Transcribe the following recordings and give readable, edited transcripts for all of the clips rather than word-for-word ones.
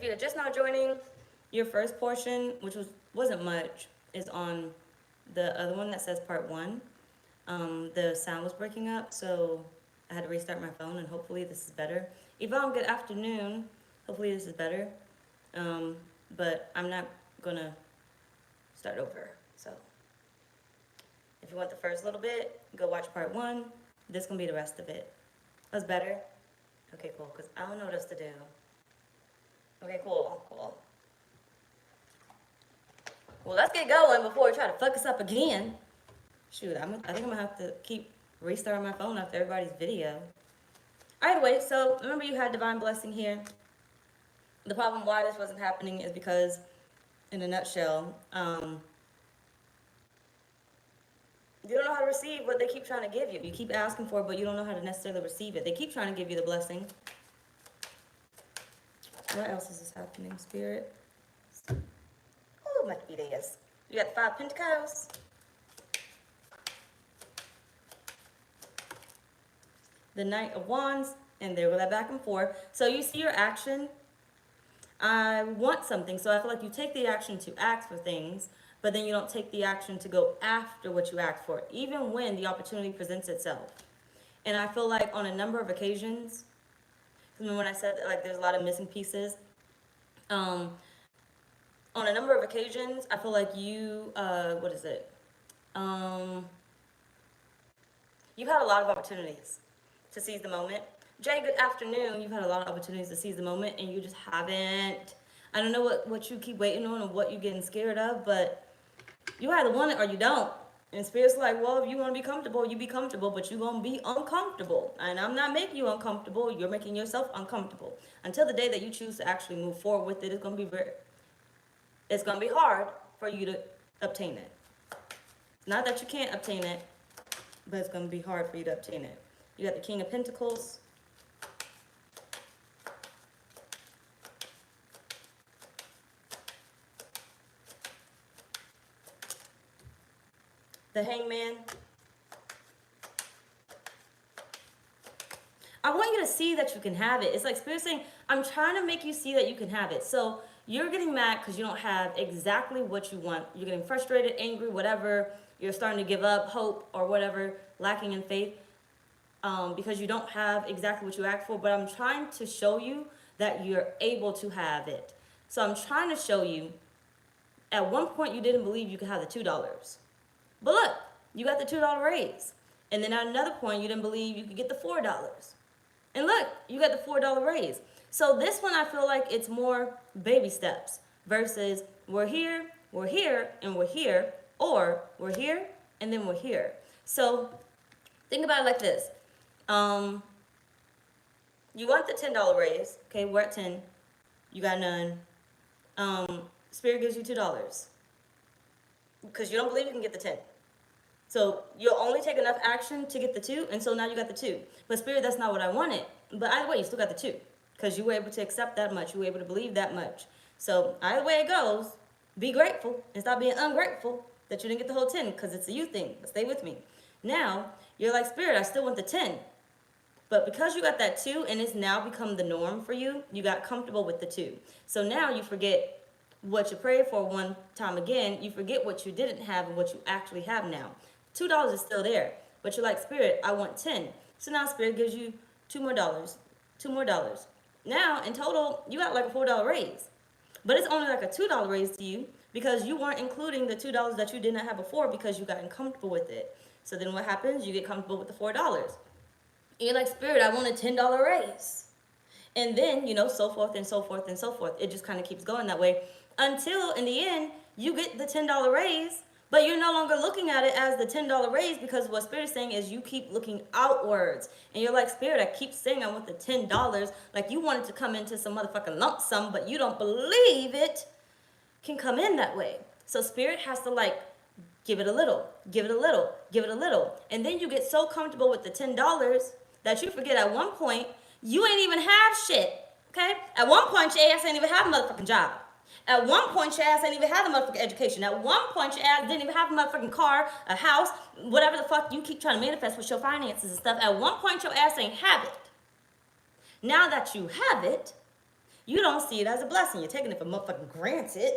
if you're just now joining, your first portion, which wasn't much, is on the other one that says part 1. The sound was breaking up, so I had to restart my phone, and hopefully this is better. Yvonne, good afternoon. Hopefully this is better. But I'm not gonna start over. So if you want the first little bit, go watch part 1. This gonna be the rest of it. That's better? Okay, cool, because I don't know what else to do. Okay, cool. Well, let's get going before we try to fuck us up again. Shoot, I think I'm gonna have to keep restarting my phone after everybody's video. Either way, so remember you had divine blessing here. The problem why this wasn't happening is because, in a nutshell, you don't know how to receive what they keep trying to give you. You keep asking for it, but you don't know how to necessarily receive it. They keep trying to give you the blessing. What else is this happening, Spirit? Oh, my ideas. You got the 5 Pentacles. The Knight of Wands, and there go that back and forth. So you see your action. I want something, so I feel like you take the action to ask for things, but then you don't take the action to go after what you asked for, even when the opportunity presents itself. And I feel like on a number of occasions, because when I said that, like, there's a lot of missing pieces, on a number of occasions, I feel like you, you've had a lot of opportunities to seize the moment. Jay, good afternoon. You've had a lot of opportunities to seize the moment, and you just haven't. I don't know what you keep waiting on or what you're getting scared of, but you either want it or you don't. And Spirit's like, well, if you want to be comfortable, you be comfortable, but you're going to be uncomfortable. And I'm not making you uncomfortable. You're making yourself uncomfortable. Until the day that you choose to actually move forward with it, it's going to be hard for you to obtain it. Not that you can't obtain it, but it's going to be hard for you to obtain it. You got the King of Pentacles. The Hangman. I want you to see that you can have it. It's like Spirit saying, I'm trying to make you see that you can have it. So you're getting mad because you don't have exactly what you want. You're getting frustrated, angry, whatever. You're starting to give up hope or whatever, lacking in faith. Because you don't have exactly what you asked for, but I'm trying to show you that you're able to have it. So I'm trying to show you, at one point you didn't believe you could have the $2. But look, you got the $2 raise. And then at another point you didn't believe you could get the $4. And look, you got the $4 raise. So this one I feel like it's more baby steps versus we're here, and we're here, or we're here, and then we're here. So think about it like this. You want the $10 raise. Okay, we're at 10. You got none. Spirit gives you $2 because you don't believe you can get the 10. So you'll only take enough action to get the 2, and so now you got the 2. But Spirit, that's not what I wanted. But either way, you still got the 2 because you were able to accept that much. You were able to believe that much. So either way it goes, be grateful and stop being ungrateful that you didn't get the whole 10 because it's a you thing. But stay with me. Now, you're like, Spirit, I still want the 10. But because you got that 2 and it's now become the norm for you, you got comfortable with the 2. So now you forget what you prayed for one time again. You forget what you didn't have and what you actually have now. $2 is still there. But you're like, Spirit, I want 10. So now Spirit gives you $2 more. $2 more. Now, in total, you got like a $4 raise. But it's only like a $2 raise to you because you weren't including the $2 that you did not have before because you got uncomfortable with it. So then what happens? You get comfortable with the $4. And you're like, Spirit, I want a $10 raise. And then, so forth and so forth and so forth. It just kind of keeps going that way until in the end, you get the $10 raise, but you're no longer looking at it as the $10 raise because what Spirit is saying is you keep looking outwards. And you're like, Spirit, I keep saying I want the $10. Like you want it to come into some motherfucking lump sum, but you don't believe it can come in that way. So Spirit has to give it a little, give it a little, give it a little. And then you get so comfortable with the $10 that you forget at one point, you ain't even have shit, okay? At one point, your ass ain't even have a motherfucking job. At one point, your ass ain't even have a motherfucking education. At one point, your ass didn't even have a motherfucking car, a house, whatever the fuck you keep trying to manifest with your finances and stuff. At one point, your ass ain't have it. Now that you have it, You don't see it as a blessing. You're taking it for motherfucking granted,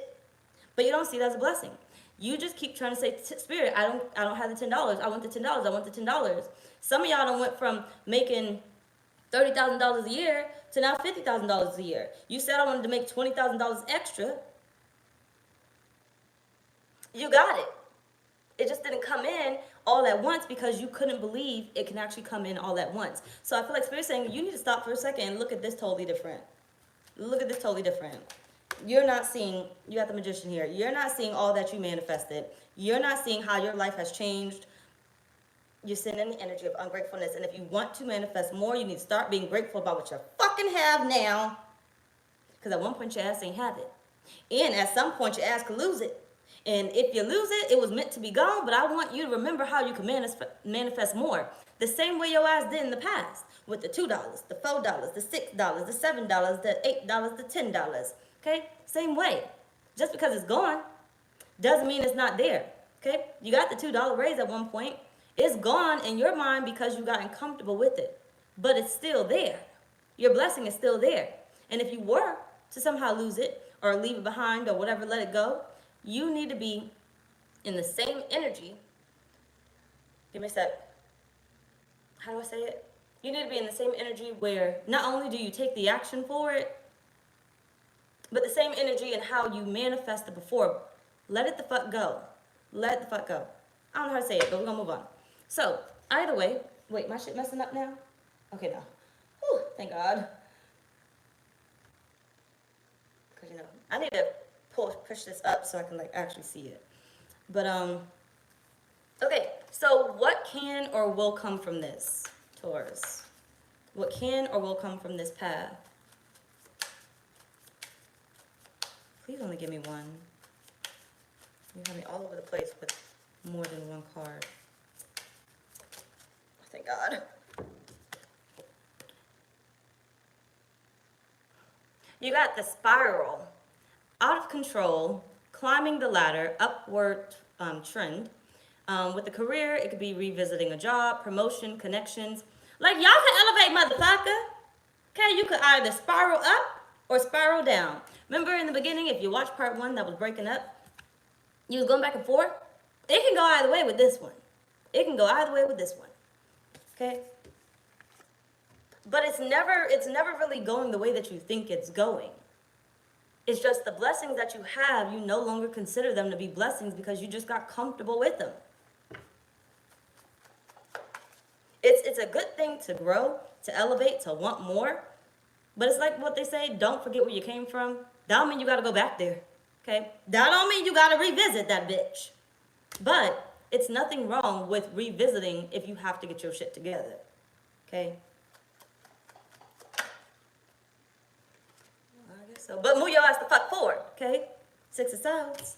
but you don't see it as a blessing. You just keep trying to say, Spirit, I don't have the $10. I want the $10. I want the $10. Some of y'all done went from making $30,000 a year to now $50,000 a year. You said I wanted to make $20,000 extra. You got it. It just didn't come in all at once because you couldn't believe it can actually come in all at once. So I feel like Spirit's saying you need to stop for a second and look at this totally different. Look at this totally different. You're not seeing, you got the Magician here. You're not seeing all that you manifested. You're not seeing how your life has changed. You're sitting in the energy of ungratefulness. And if you want to manifest more, you need to start being grateful about what you fucking have now. Because at one point your ass ain't have it. And at some point your ass could lose it. And if you lose it, it was meant to be gone, but I want you to remember how you can manifest more. The same way your ass did in the past. With the $2, the $4, the $6, the $7, the $8, the $10. Okay? Same way. Just because it's gone doesn't mean it's not there. Okay? You got the $2 raise at one point. It's gone in your mind because you got uncomfortable with it. But it's still there. Your blessing is still there. And if you were to somehow lose it or leave it behind or whatever, let it go, you need to be in the same energy. Give me a sec. How do I say it? You need to be in the same energy where not only do you take the action for it, but the same energy in how you manifested before. Let it the fuck go. Let it the fuck go. I don't know how to say it, but we're gonna move on. So, either way, wait, my shit messing up now? Okay, no. Whew, thank God. Because, you know, I need to push this up so I can, like, actually see it. But, okay, so what can or will come from this, Taurus? What can or will come from this path? Please only give me one. You have me all over the place with more than one card. Thank God. You got the spiral. Out of control, climbing the ladder, upward trend. With the career, it could be revisiting a job, promotion, connections. Like, y'all can elevate, motherfucker. Okay, you could either spiral up or spiral down. Remember in the beginning, if you watched part 1 that was breaking up, you was going back and forth? It can go either way with this one. It can go either way with this one. Okay? But it's never really going the way that you think it's going. It's just the blessings that you have, you no longer consider them to be blessings because you just got comfortable with them. It's a good thing to grow, to elevate, to want more. But it's like what they say, don't forget where you came from. That don't mean you got to go back there. Okay? That don't mean you got to revisit that bitch. But it's nothing wrong with revisiting if you have to get your shit together. Okay? So, but move your ass the fuck forward, okay? 6 of Swords.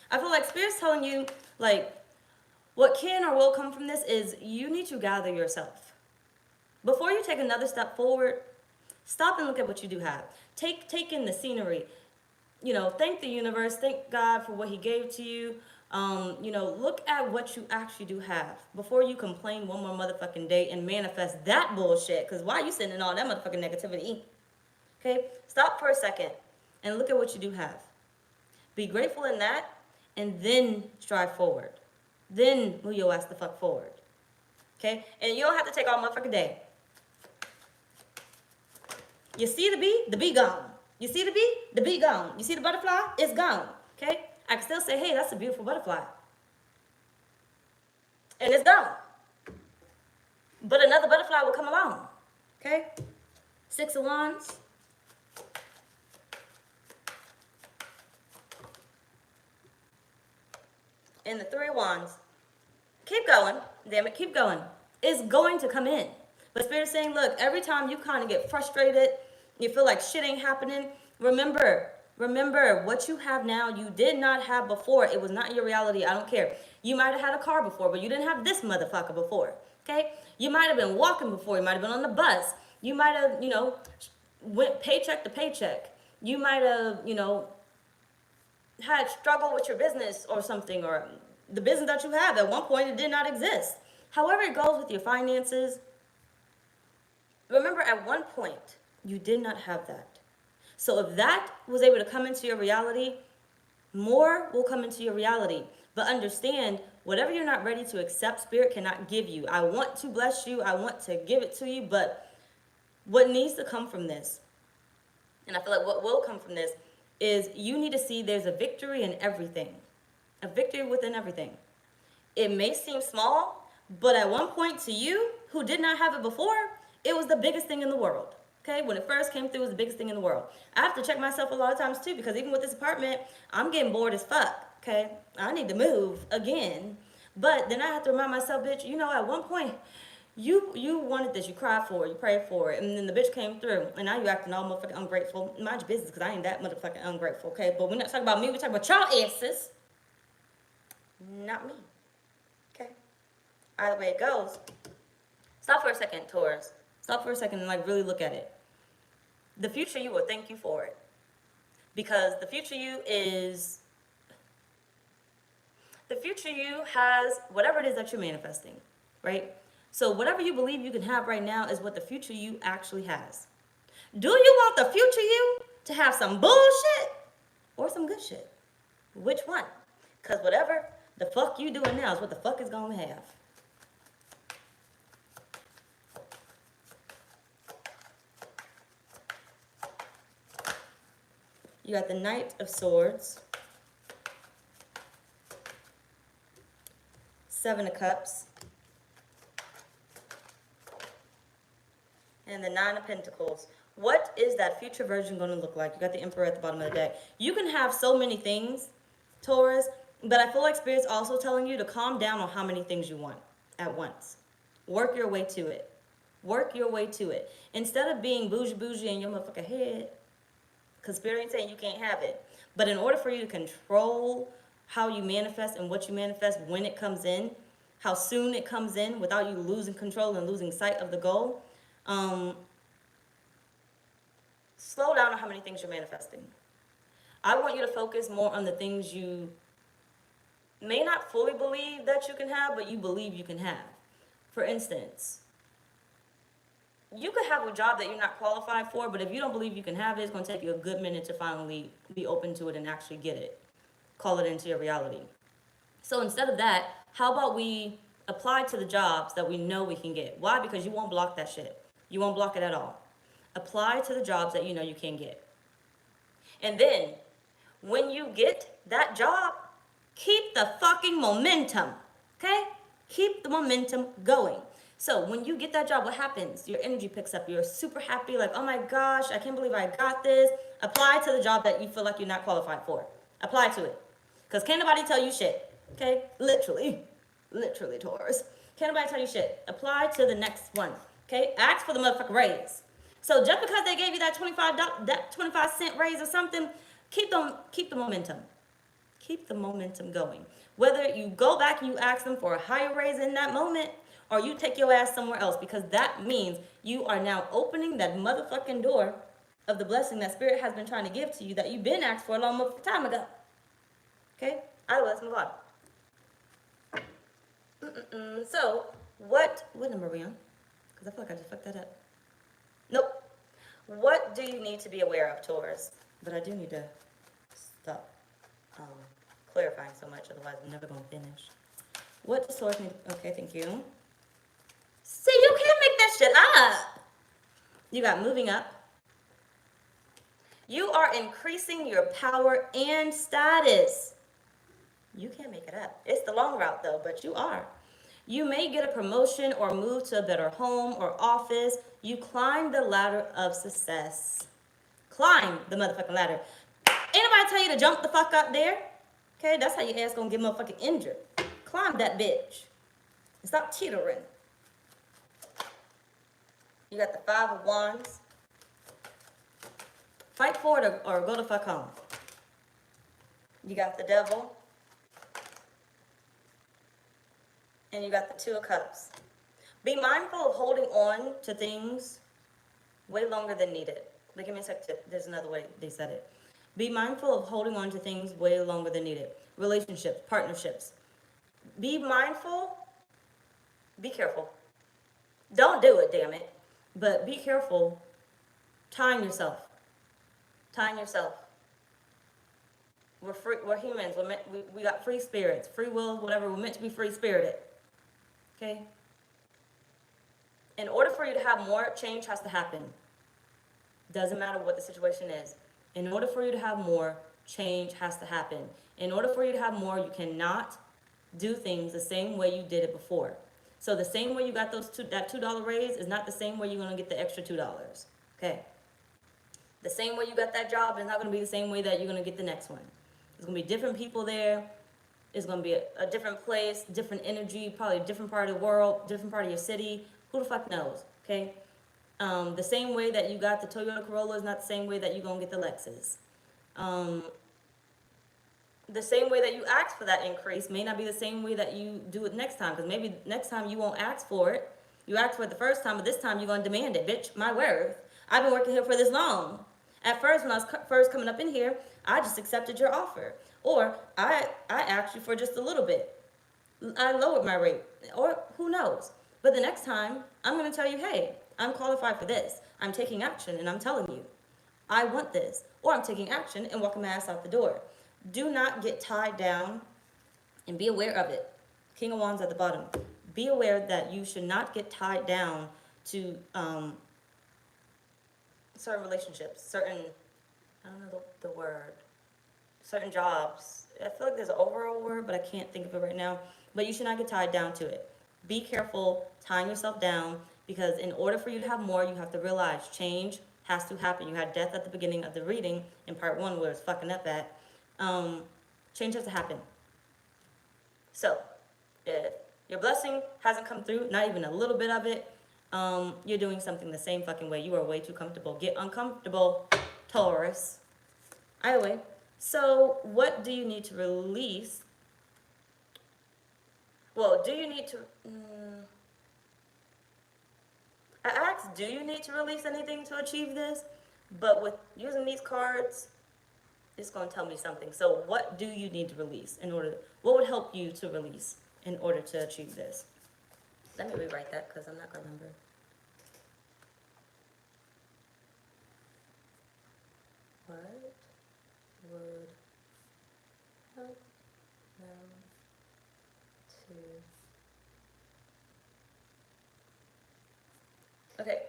I feel like Spirit's telling you, like, what can or will come from this is you need to gather yourself. Before you take another step forward, stop and look at what you do have. Take in the scenery. You know, thank the universe, thank God for what he gave to you. You know, look at what you actually do have before you complain one more motherfucking day and manifest that bullshit. Because why are you sending all that motherfucking negativity? Okay? Stop for a second and look at what you do have. Be grateful in that and then strive forward. Then move your ass the fuck forward. Okay? And you don't have to take all motherfucking day. You see the bee? The bee gone. You see the bee? The bee gone. You see the butterfly? It's gone. Okay? I can still say, hey, that's a beautiful butterfly. And it's gone. But another butterfly will come along. Okay? 6 of Wands. And the 3 of Wands. Keep going. Damn it, keep going. It's going to come in. But Spirit's saying, look, every time you kind of get frustrated, you feel like shit ain't happening, remember, what you have now, you did not have before. It was not your reality. I don't care. You might have had a car before, but you didn't have this motherfucker before. Okay? You might have been walking before. You might have been on the bus. You might have, you know, went paycheck to paycheck. You might have, you know, had struggle with your business or something, or the business that you have. At one point, it did not exist. However it goes with your finances, remember at one point, you did not have that. So if that was able to come into your reality, more will come into your reality. But understand, whatever you're not ready to accept, Spirit cannot give you. I want to bless you. I want to give it to you. But what needs to come from this, and I feel like what will come from this, is you need to see there's a victory in everything. A victory within everything. It may seem small, but at one point to you, who did not have it before, it was the biggest thing in the world. Okay, when it first came through, it was the biggest thing in the world. I have to check myself a lot of times too, because even with this apartment, I'm getting bored as fuck. Okay, I need to move again. But then I have to remind myself, bitch, you know, at one point, you wanted this, you cried for it, you prayed for it, and then the bitch came through, and now you acting all motherfucking ungrateful. Mind your business, because I ain't that motherfucking ungrateful, okay? But we're not talking about me, we're talking about y'all asses. Not me. Okay? Either way it goes. Stop for a second, Taurus. Stop for a second and like really look at it. The future you will thank you for it. Because the future you has whatever it is that you're manifesting, right? So whatever you believe you can have right now is what the future you actually has. Do you want the future you to have some bullshit or some good shit? Which one? Because whatever the fuck you doing now is what the fuck is going to have. You got the Knight of Swords, Seven of Cups, and the Nine of Pentacles. What is that future version going to look like? You got the Emperor at the bottom of the deck. You can have so many things, Taurus, but I feel like Spirit's also telling you to calm down on how many things you want at once. Work your way to it. Work your way to it. Instead of being bougie in your motherfucking head, because Spirit ain't saying you can't have it. But in order for you to control how you manifest and what you manifest, when it comes in, how soon it comes in without you losing control and losing sight of the goal, slow down on how many things you're manifesting. I want you to focus more on the things you may not fully believe that you can have, but you believe you can have. For instance, you could have a job that you're not qualified for, but if you don't believe you can have it, it's going to take you a good minute to finally be open to it and actually get it. Call it into your reality. So instead of that, how about we apply to the jobs that we know we can get? Why? Because you won't block that shit. You won't block it at all. Apply to the jobs that you know you can get. And then, when you get that job, keep the fucking momentum. Okay? Keep the momentum going. So when you get that job, what happens? Your energy picks up. You're super happy, like, oh my gosh, I can't believe I got this. Apply to the job that you feel like you're not qualified for. Apply to it. Because can't nobody tell you shit. Okay? Literally, Taurus. Can't nobody tell you shit. Apply to the next one. Okay? Ask for the motherfucking raise. So just because they gave you that 25-cent raise or something, keep the momentum. Keep the momentum going. Whether you go back and you ask them for a higher raise in that moment, or you take your ass somewhere else, because that means you are now opening that motherfucking door of the blessing that Spirit has been trying to give to you that you've been asked for a long time ago. Okay? All right, let's move on. So, what number are we on? Because I feel like I just fucked that up. Nope. What do you need to be aware of, Taurus? But I do need to stop clarifying so much, otherwise I'm never going to finish. What does Taurus need? Okay, thank you. See, you can't make that shit up. You got moving up. You are increasing your power and status. You can't make it up. It's the long route though, but you are. You may get a promotion or move to a better home or office. You climb the ladder of success. Climb the motherfucking ladder. Ain't nobody tell you to jump the fuck up there. Okay, that's how your ass gonna get motherfucking injured. Climb that bitch. And stop teetering. You got the Five of Wands. Fight for it or go the fuck home. You got the Devil. And you got the Two of Cups. Be mindful of holding on to things way longer than needed. But give me a sec. There's another way they said it. Be mindful of holding on to things way longer than needed. Relationships, partnerships. Be mindful Be careful. Don't do it, damn it. But be careful tying yourself. Tying yourself. We're free. We're humans. We got free spirits, free will, whatever. We're meant to be free spirited. Okay. In order for you to have more, change has to happen. Doesn't matter what the situation is. In order for you to have more, change has to happen. In order for you to have more, you cannot do things the same way you did it before. So the same way you got that $2 raise is not the same way you're gonna get the extra $2. Okay. The same way you got that job is not gonna be the same way that you're gonna get the next one. There's gonna be different people there. It's gonna be a different place, different energy, probably a different part of the world, different part of your city. Who the fuck knows? Okay. The same way that you got the Toyota Corolla is not the same way that you're gonna get the Lexus. The same way that you ask for that increase may not be the same way that you do it next time. Because maybe next time you won't ask for it. You asked for it the first time, but this time you're going to demand it, bitch. My worth. I've been working here for this long. At first, when I was first coming up in here, I just accepted your offer. Or I asked you for just a little bit. I lowered my rate. Or who knows. But the next time, I'm going to tell you, hey, I'm qualified for this. I'm taking action and I'm telling you, I want this. Or I'm taking action and walking my ass out the door. Do not get tied down, and be aware of it. King of Wands at the bottom. Be aware that you should not get tied down to certain relationships, certain, I don't know the word, certain jobs. I feel like there's an overall word, but I can't think of it right now. But you should not get tied down to it. Be careful tying yourself down, because in order for you to have more, you have to realize change has to happen. You had death at the beginning of the reading in part 1 where it's fucking up at. Change has to happen. So, if your blessing hasn't come through, not even a little bit of it, you're doing something the same fucking way. You are way too comfortable. Get uncomfortable, Taurus. Either way, so what do you need to release? Well, do you need to... I asked, do you need to release anything to achieve this? But with using these cards, it's going to tell me something. So what do you need to release in order, what would help you to release in order to achieve this? Let me rewrite that because I'm not going to remember. What would help them to... Okay.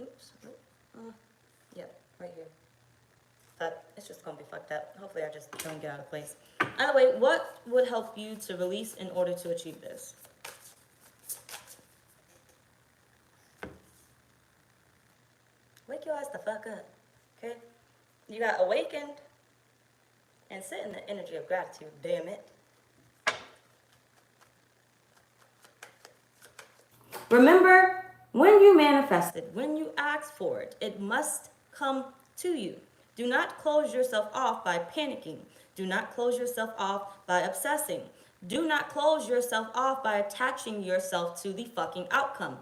Oops. Yep, right here. But it's just gonna be fucked up. Hopefully I just don't get out of place. Either way, what would help you to release in order to achieve this? Wake your ass the fuck up, okay? You got awakened and sit in the energy of gratitude, damn it. Remember, when you manifested, when you asked for it, it must come to you. Do not close yourself off by panicking. Do not close yourself off by obsessing. Do not close yourself off by attaching yourself to the fucking outcome.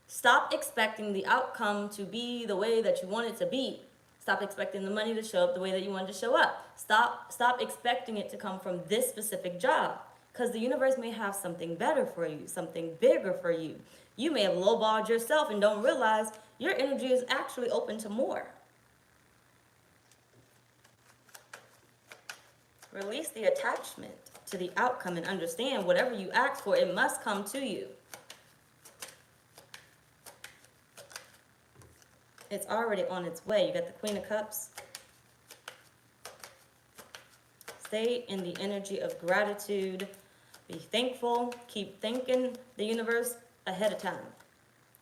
Stop expecting the outcome to be the way that you want it to be. Stop expecting the money to show up the way that you want it to show up. Stop expecting it to come from this specific job, because the universe may have something better for you, something bigger for you. You may have lowballed yourself and don't realize your energy is actually open to more. Release the attachment to the outcome and understand whatever you ask for, it must come to you. It's already on its way. You got the Queen of Cups. Stay in the energy of gratitude. Be thankful. Keep thanking the universe ahead of time.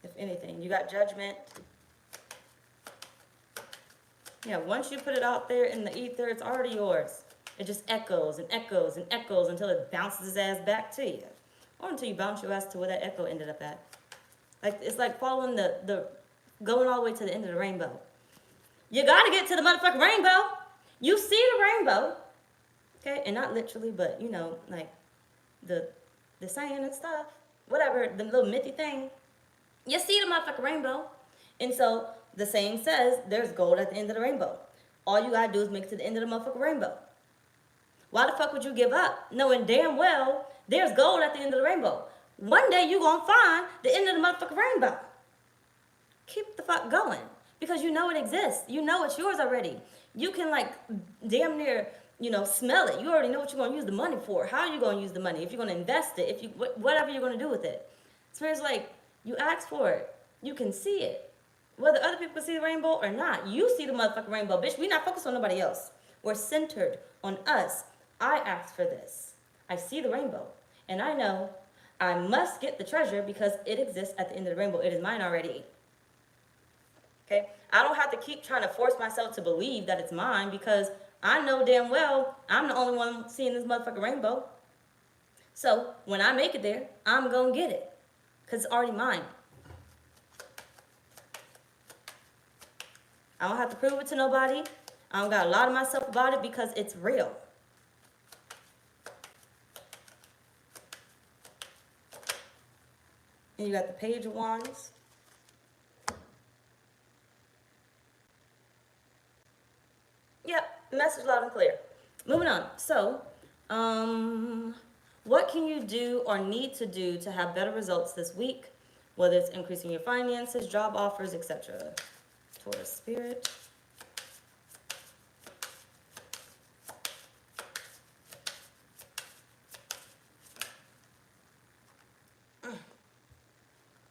If anything, you got Judgment. Yeah, once you put it out there in the ether, it's already yours. It just echoes and echoes and echoes until it bounces its ass back to you. Or until you bounce your ass to where that echo ended up at. Like, it's like following the going all the way to the end of the rainbow. You gotta get to the motherfucking rainbow. You see the rainbow. Okay, and not literally, but you know, like the saying and stuff. Whatever, the little mythy thing. You see the motherfucking rainbow. And so the saying says there's gold at the end of the rainbow. All you gotta do is make it to the end of the motherfucking rainbow. Why the fuck would you give up knowing damn well there's gold at the end of the rainbow? One day you gonna find the end of the motherfucking rainbow. Keep the fuck going. Because you know it exists. You know it's yours already. You can like damn near, smell it. You already know what you're gonna use the money for. How you gonna use the money? If you're gonna invest it, if you whatever you're gonna do with it. Spirit's like, you ask for it. You can see it. Whether other people see the rainbow or not, you see the motherfucking rainbow, bitch. We not focused on nobody else. We're centered on us. I asked for this. I see the rainbow. And I know I must get the treasure because it exists at the end of the rainbow. It is mine already. Okay? I don't have to keep trying to force myself to believe that it's mine because I know damn well I'm the only one seeing this motherfucking rainbow. So when I make it there, I'm going to get it because it's already mine. I don't have to prove it to nobody. I don't got to lie to myself about it because it's real. And you got the Page of Wands. Yep, message loud and clear. Moving on. So, what can you do or need to do to have better results this week? Whether it's increasing your finances, job offers, etc. Taurus spirit.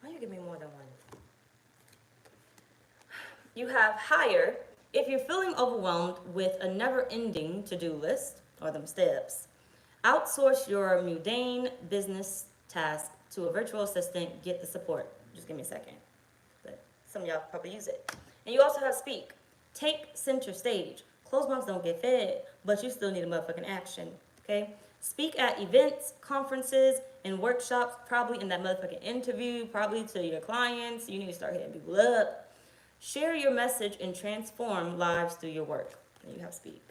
Why you give me more than one? You have higher. If you're feeling overwhelmed with a never-ending to-do list, or them steps, outsource your mundane business task to a virtual assistant. Get the support. Just give me a second. But some of y'all probably use it. And you also have speak. Take center stage. Closed mouths don't get fed, but you still need a motherfucking action. Okay? Speak at events, conferences, and workshops, probably in that motherfucking interview, probably to your clients. You need to start hitting people up. Share your message and transform lives through your work. And you have speak.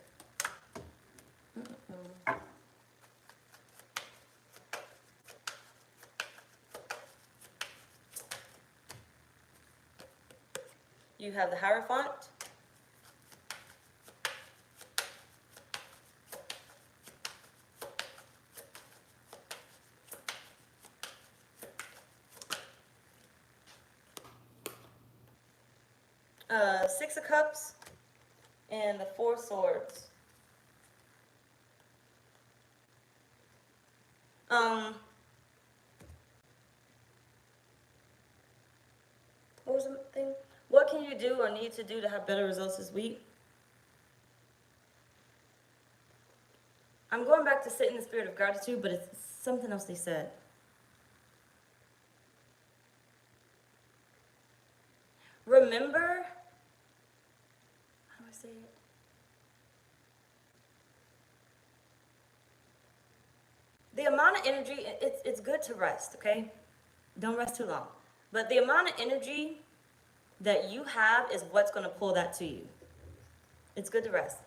You have the Hierophant. Six of Cups and the Four Swords. What was the thing? What can you do or need to do to have better results this week? I'm going back to sit in the spirit of gratitude, but it's something else they said. Remember, how do I say it? The amount of energy, it's good to rest, okay? Don't rest too long. But the amount of energy that you have is what's going to pull that to you. It's good to rest.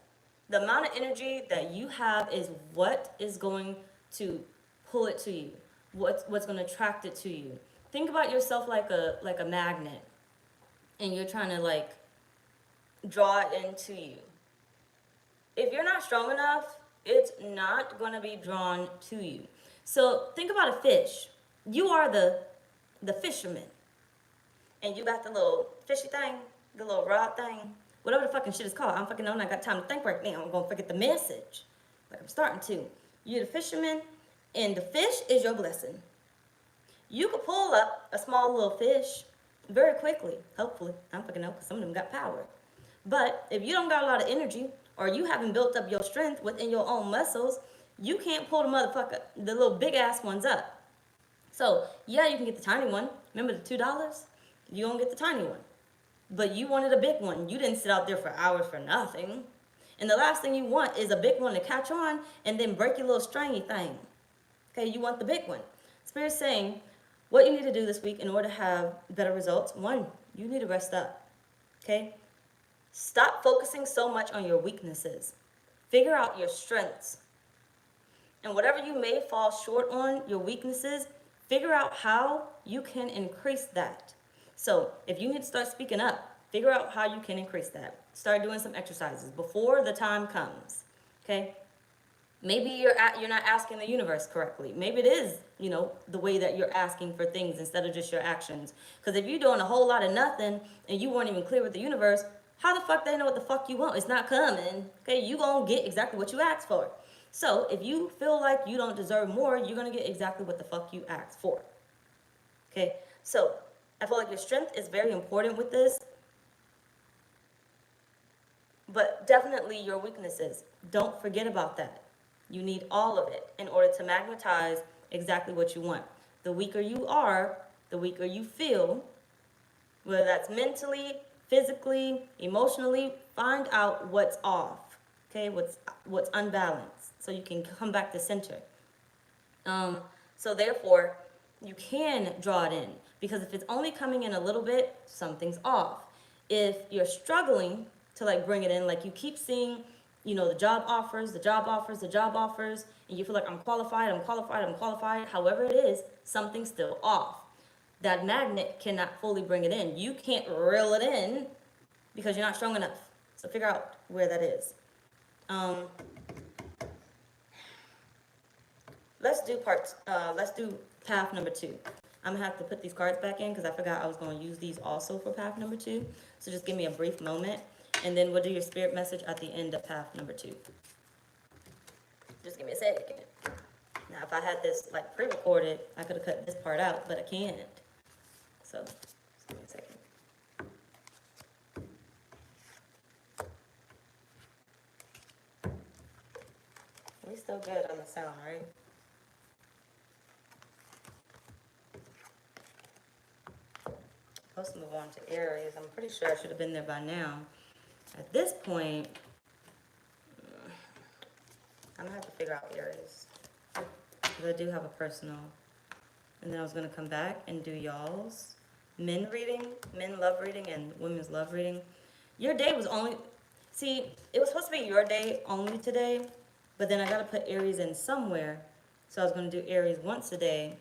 The amount of energy that you have is what is going to pull it to you. What's going to attract it to you. Think about yourself like a magnet. And you're trying to like draw it into you. If you're not strong enough, it's not going to be drawn to you. So think about a fish. You are the fisherman. And you got the little fishy thing, the little rod thing, whatever the fucking shit is called. I'm fucking know, I ain't got time to think right now. I'm going to forget the message. Like I'm starting to. You're the fisherman, and the fish is your blessing. You could pull up a small little fish very quickly, hopefully. I don't fucking know, because some of them got power. But if you don't got a lot of energy, or you haven't built up your strength within your own muscles, you can't pull the little big ass ones up. So, yeah, you can get the tiny one. Remember the $2? You don't get the tiny one. But you wanted a big one. You didn't sit out there for hours for nothing. And the last thing you want is a big one to catch on and then break your little stringy thing. Okay, you want the big one. Spirit's saying, what you need to do this week in order to have better results. One, you need to rest up. Okay? Stop focusing so much on your weaknesses. Figure out your strengths. And whatever you may fall short on, your weaknesses, figure out how you can increase that. So if you need to start speaking up, figure out how you can increase that. Start doing some exercises before the time comes. Okay? Maybe you're not asking the universe correctly. Maybe it is, the way that you're asking for things instead of just your actions. Because if you're doing a whole lot of nothing and you weren't even clear with the universe, how the fuck they know what the fuck you want? It's not coming. Okay, you gonna get exactly what you asked for. So if you feel like you don't deserve more, you're gonna get exactly what the fuck you asked for. Okay, so I feel like your strength is very important with this, but definitely your weaknesses. Don't forget about that. You need all of it in order to magnetize exactly what you want. The weaker you are, the weaker you feel, whether that's mentally, physically, emotionally, find out what's off, okay? What's unbalanced, so you can come back to center. So therefore, you can draw it in, because if it's only coming in a little bit, something's off. If you're struggling to like bring it in, like you keep seeing, the job offers, the job offers, the job offers, and you feel like I'm qualified, however it is, something's still off. That magnet cannot fully bring it in. You can't reel it in because you're not strong enough. So figure out where that is. Let's do path number 2. I'm gonna have to put these cards back in because I forgot I was gonna use these also for path number 2. So just give me a brief moment, and then we'll do your spirit message at the end of path number 2. Just give me a second. Now, if I had this like pre-recorded, I could have cut this part out, but I can't. So just give me a second. We still good on the sound, right? Supposed to move on to Aries. I'm pretty sure I should have been there by now. At this point, I'm gonna have to figure out Aries, because I do have a personal. And then I was gonna come back and do y'all's men love reading, and women's love reading. Your day was only, see, it was supposed to be your day only today, but then I gotta put Aries in somewhere. So I was gonna do Aries once a day.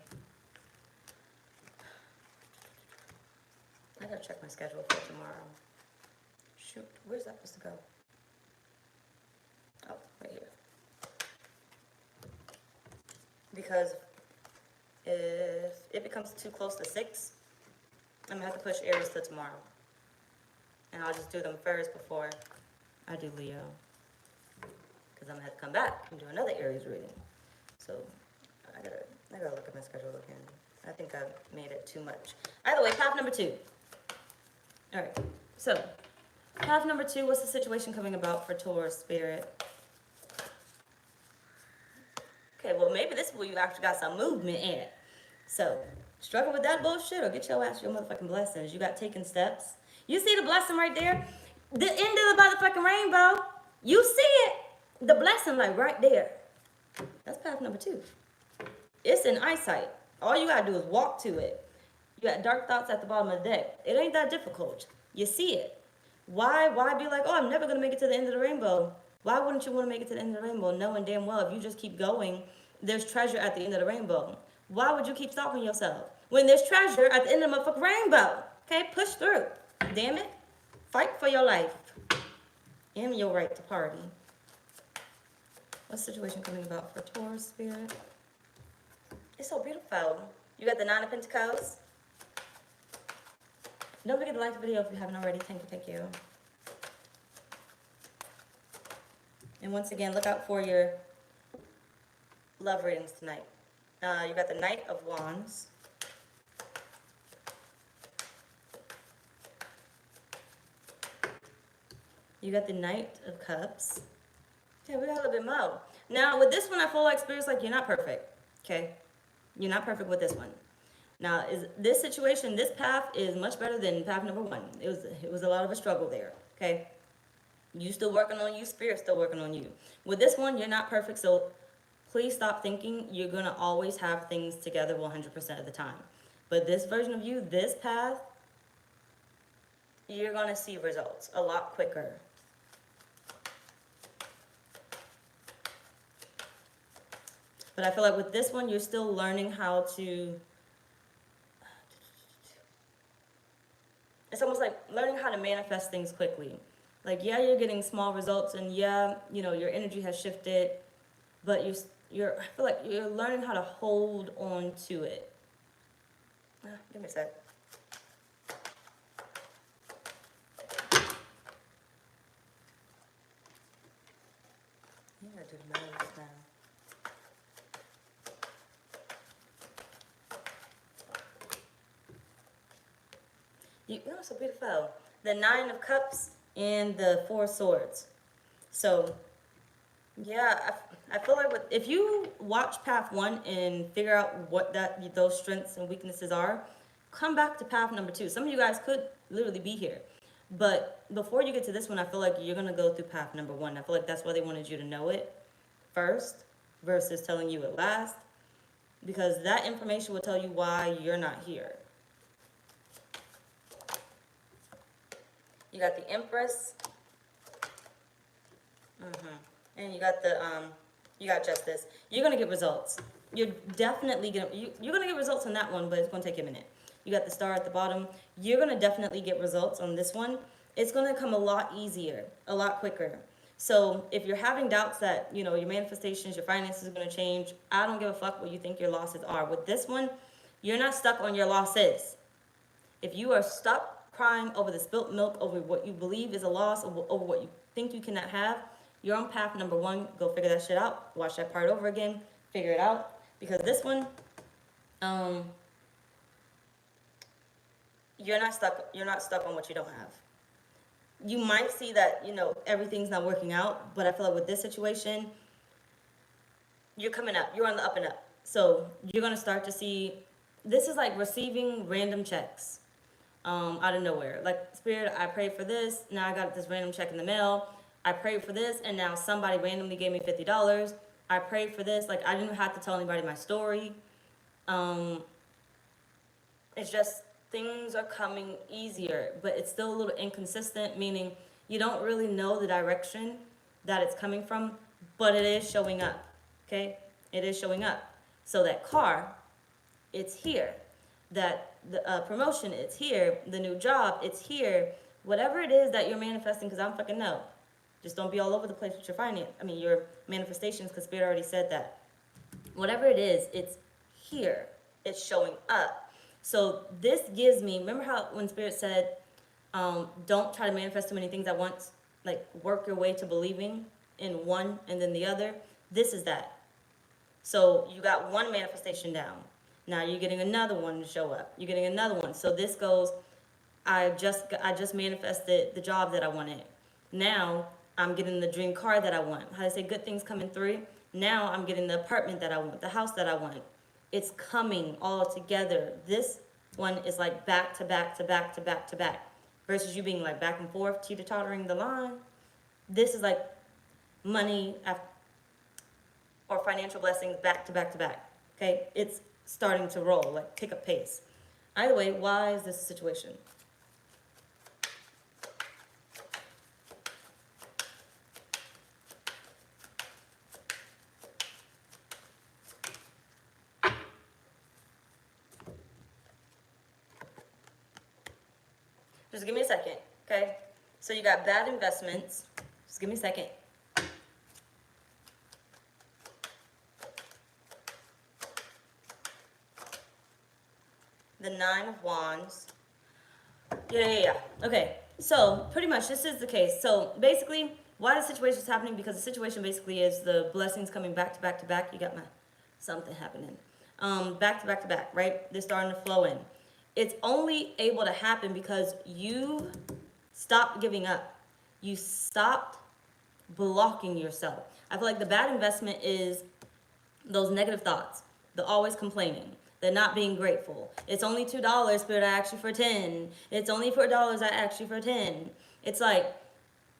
I gotta check my schedule for tomorrow. Shoot, where's that supposed to go? Oh, right here. Because if it becomes too close to 6, I'm gonna have to push Aries to tomorrow. And I'll just do them first before I do Leo. Because I'm gonna have to come back and do another Aries reading. So I gotta look at my schedule again. I think I've made it too much. Either way, path number 2. All right, so path number 2, what's the situation coming about for Taurus spirit? Okay, well, maybe this is where you actually got some movement in it. So, struggle with that bullshit or get your ass your motherfucking blessings. You got taking steps. You see the blessing right there? The end of the motherfucking rainbow. You see it. The blessing, like, right there. That's path number 2. It's in eyesight. All you gotta do is walk to it. You got dark thoughts at the bottom of the deck. It ain't that difficult. You see it. Why be like, oh, I'm never gonna make it to the end of the rainbow? Why wouldn't you want to make it to the end of the rainbow, knowing damn well if you just keep going, there's treasure at the end of the rainbow? Why would you keep stopping yourself when there's treasure at the end of the motherfucking rainbow? Okay, push through. Damn it. Fight for your life and your right to party. What's the situation coming about for Taurus spirit? It's so beautiful. You got the 9 of Pentacles. Don't forget to like the video if you haven't already. Thank you. And once again, look out for your love readings tonight. You got the Knight of Wands. You got the Knight of Cups. Yeah, we got a little bit more. Now, with this one, I feel like Spirit's like, you're not perfect. Okay? You're not perfect with this one. Now, this situation, this path is much better than path number 1. It was a lot of a struggle there. Okay? You still working on you, Spirit's still working on you. With this one, you're not perfect, so please stop thinking you're going to always have things together 100% of the time. But this version of you, this path, you're going to see results a lot quicker. But I feel like with this one, you're still learning how to... It's almost like learning how to manifest things quickly. Like, yeah, you're getting small results, and yeah, your energy has shifted. but I feel like you're learning how to hold on to it. Give me a sec. You gotta do the nose now. So beautiful. The 9 of Cups and the 4 Swords. So, yeah, I feel like if you watch Path 1 and figure out what those strengths and weaknesses are, come back to Path number 2. Some of you guys could literally be here. But before you get to this one, I feel like you're going to go through Path number 1. I feel like that's why they wanted you to know it first versus telling you it last. Because that information will tell you why you're not here. You got the Empress. And you got you got Justice. You're gonna get results. You're definitely you're gonna get results on that one, but it's gonna take you a minute. You got the Star at the bottom. You're gonna definitely get results on this one. It's gonna come a lot easier, a lot quicker. So if you're having doubts that, your manifestations, your finances are gonna change, I don't give a fuck what you think your losses are. With this one, you're not stuck on your losses. If you are stuck crying over the spilt milk, over what you believe is a loss, over what you think you cannot have, you're on path number 1. Go figure that shit out. Watch that part over again. Figure it out. Because this one, you're not stuck on what you don't have. You might see that, everything's not working out, but I feel like with this situation, you're coming up. You're on the up and up. So you're going to start to see, this is like receiving random checks. Out of nowhere. Like, Spirit, I prayed for this, now I got this random check in the mail. I prayed for this, and now somebody randomly gave me $50. I prayed for this, like, I didn't have to tell anybody my story. It's just, things are coming easier, but it's still a little inconsistent, meaning you don't really know the direction that it's coming from, but it is showing up, okay? It is showing up. So that car, it's here. That the promotion, it's here. The new job, it's here. Whatever it is that you're manifesting, because I don't fucking know. Just don't be all over the place with your manifestations, because Spirit already said that. Whatever it is, it's here. It's showing up. So this gives me, remember how when Spirit said, don't try to manifest too many things at once, like work your way to believing in one and then the other. This is that. So you got one manifestation down. Now you're getting another one to show up. You're getting another one. So this goes, I just manifested the job that I wanted. Now I'm getting the dream car that I want. How they say good things come in 3. Now I'm getting the apartment that I want, the house that I want. It's coming all together. This one is like back to back to back to back to back. Versus you being like back and forth, teeter-tottering the line. This is like money or financial blessings back to back to back. Okay? It's starting to roll, like pick up pace. Either way, why is this a situation? Just give me a second, okay? So you got bad investments. Just give me a second. The 9 of Wands. Yeah. Okay, so pretty much this is the case. So basically, why the situation is happening, because the situation basically is the blessings coming back to back to back. You got something happening. Back to back to back, right? They're starting to flow in. It's only able to happen because you stopped giving up. You stopped blocking yourself. I feel like the bad investment is those negative thoughts, the always complaining, the not being grateful. It's only $2, Spirit, I asked you for 10. It's only $4, I asked you for 10. It's like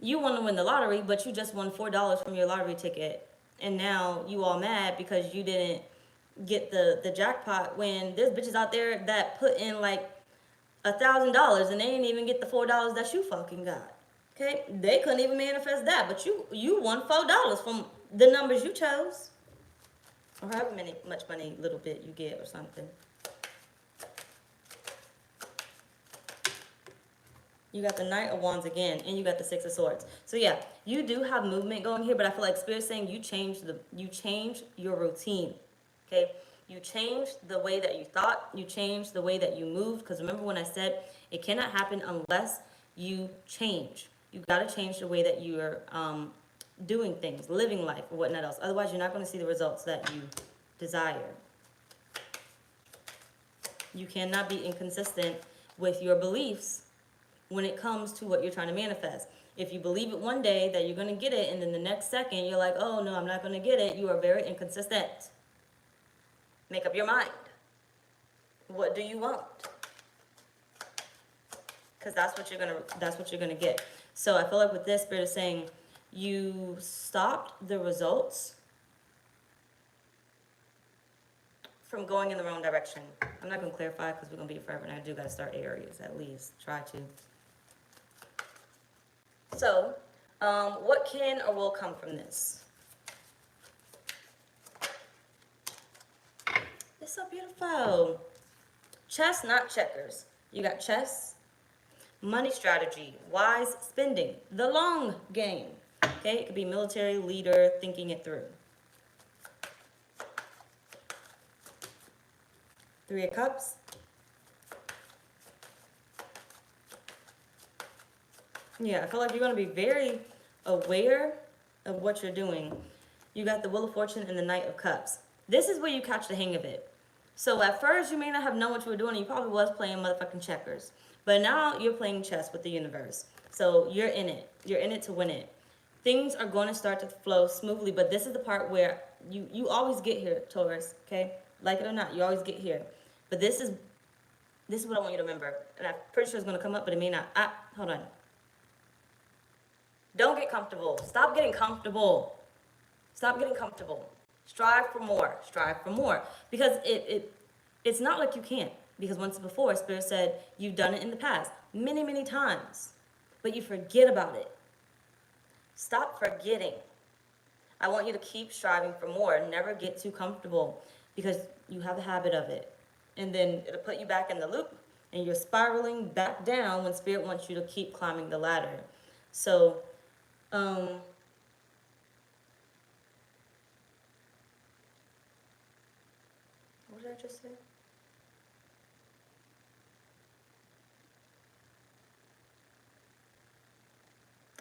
you want to win the lottery, but you just won $4 from your lottery ticket. And now you all mad because you didn't get the jackpot, when there's bitches out there that put in like $1,000 and they didn't even get the $4 that you fucking got. Okay? They couldn't even manifest that, but you won $4 from the numbers you chose. Or however much money, little bit you get or something. You got the Knight of Wands again, and you got the Six of Swords. So yeah, you do have movement going here, but I feel like Spirit's saying you change your routine. Okay? You change the way that you thought, you change the way that you moved. Because remember when I said it cannot happen unless you change. You gotta change the way that you're doing things, living life, or whatnot else. Otherwise, you're not gonna see the results that you desire. You cannot be inconsistent with your beliefs when it comes to what you're trying to manifest. If you believe it one day that you're going to get it, and then the next second you're like, oh no, I'm not going to get it, you are very inconsistent. Make up your mind. What do you want? Because that's what you're gonna get. So I feel like with this, Spirit is saying you stopped the results from going in the wrong direction. I'm not gonna clarify because we're gonna be here forever, and I do gotta start Aries at least. Try to. So, what can or will come from this? It's so beautiful. Chess, not checkers. You got chess, money strategy, wise spending, the long game. Okay, it could be military, leader, thinking it through. Three of Cups. Yeah, I feel like you're going to be very aware of what you're doing. You got the Wheel of Fortune and the Knight of Cups. This is where you catch the hang of it. So at first, you may not have known what you were doing. You probably was playing motherfucking checkers. But now you're playing chess with the universe. So you're in it. You're in it to win it. Things are going to start to flow smoothly. But this is the part where you always get here, Taurus. Okay? Like it or not, you always get here. But this is what I want you to remember. And I'm pretty sure it's going to come up, but it may not. Hold on. Don't get comfortable. Stop getting comfortable. Stop getting comfortable. Strive for more. Strive for more. Because it's not like you can't. Because once before, Spirit said you've done it in the past. Many, many times. But you forget about it. Stop forgetting. I want you to keep striving for more. Never get too comfortable. Because you have a habit of it. And then it'll put you back in the loop. And you're spiraling back down when Spirit wants you to keep climbing the ladder. So, what did I just say?